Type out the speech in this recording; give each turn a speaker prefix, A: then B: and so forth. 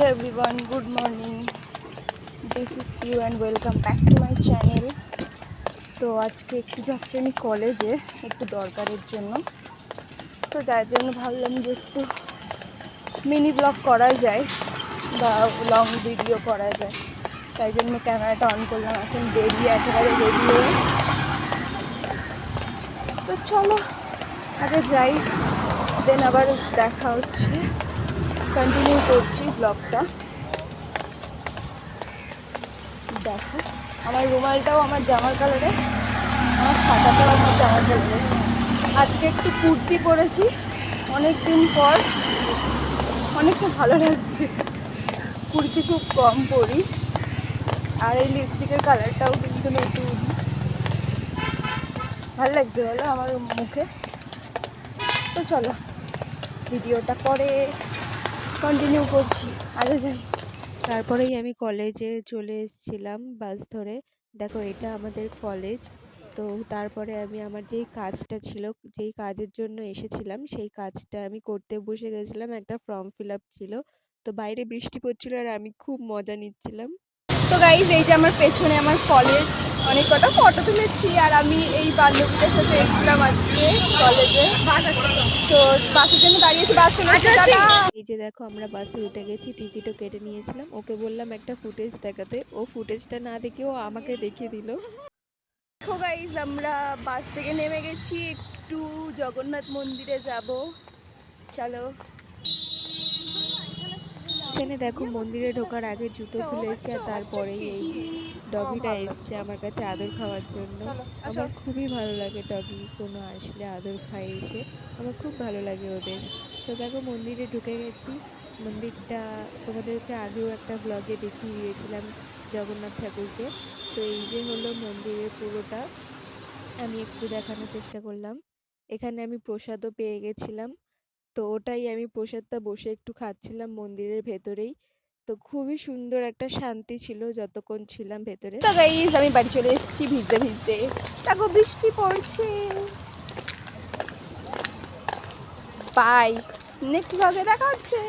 A: everyone, good morning. This is Q and welcome back to my channel. তো আজকে একটু যাচ্ছি আমি কলেজে একটু দরকারের জন্য। তো তার জন্য ভাবলাম যে একটু মিনি ব্লগ করা যায় বা লং ভিডিও করা যায়, তাই জন্য ক্যামেরাটা অন করলাম। এখন বেরিয়ে একেবারে রেডি হয়ে, তো চলো আগে যাই, দেন আবার দেখা হচ্ছে, কন্টিনিউ করছি ব্লগটা। দেখো আমার রুমালটাও আমার জামার কালারে, আমার ছাতাটাও আমার জামার কালারে। আজকে একটু কুর্তি পরেছি, অনেক দিন পর, অনেকটা ভালো লাগছে। কুর্তি খুব কম পরি, আর এই লিপস্টিকের কালারটাও কিন্তু নতুন, ভালো লাগছে বলো আমার মুখে। তো চলো ভিডিওটা পরে কন্টিনিউ করছি, আগে যাই।
B: তারপরেই আমি কলেজে চলে এসেছিলাম বাস ধরে। দেখো এটা আমাদের কলেজ। তো তারপরে আমি আমার যেই কাজটা ছিল, যেই কাজের জন্য এসেছিলাম সেই কাজটা আমি করতে বসে গেছিলাম। একটা ফর্ম ফিল আপ ছিল। তো বাইরে বৃষ্টি পড়ছিল আর আমি খুব মজা নিচ্ছিলাম।
A: তো গাইজ এই যে আমার পেছনে আমার কলেজ, অনেক কটা ফটো তুলেছি, আর আমি এই বান্ধবীদের সাথে এসেছিলাম আজকে কলেজে। তো বাসের জন্য দাঁড়িয়েছি, বাস চলে এসেছে।
B: এই যে দেখো আমরা বাসে উঠে গেছি, টিকিটও কেটে নিয়েছিলাম। ওকে বললাম একটা ফুটেজ দেখাতে, ও ফুটেজটা না দেখেও আমাকে দেখিয়ে দিল।
A: দেখো গাইজ আমরা বাস থেকে নেমে গেছি, একটু জগন্নাথ মন্দিরে যাব, চলো।
B: এখানে দেখো মন্দিরে ঢোকার আগে জুতো খুলে এসছে, আর তারপরেই এই ডগিটা এসছে আমার কাছে আদর খাওয়ার জন্য। আমার খুবই ভালো লাগে ডগি কোনো আসলে আদর খায় এসে, আমার খুব ভালো লাগে ওদের। তো দেখো মন্দিরে ঢুকে গেছি। মন্দিরটা তোমাদেরকে আগেও একটা ব্লগে দেখিয়ে দিয়েছিলাম, জগন্নাথ ঠাকুরকে। তো এই যে হলো মন্দিরের পুরোটা, আমি একটু দেখানোর চেষ্টা করলাম। এখানে আমি প্রসাদও পেয়ে গেছিলাম। তো ওটাই আমি প্রসাদটা বসে একটু খাচ্ছিলাম মন্দিরের ভেতরেই। তো খুবই সুন্দর একটা শান্তি ছিল যতক্ষণ ছিলাম ভেতরে।
A: তো গাইজ আমি বাড়ি চলে এসেছি ভিজতে ভিজতে, দেখো বৃষ্টি পড়ছে। বাই, নেক্সট ব্লগে দেখা হচ্ছে।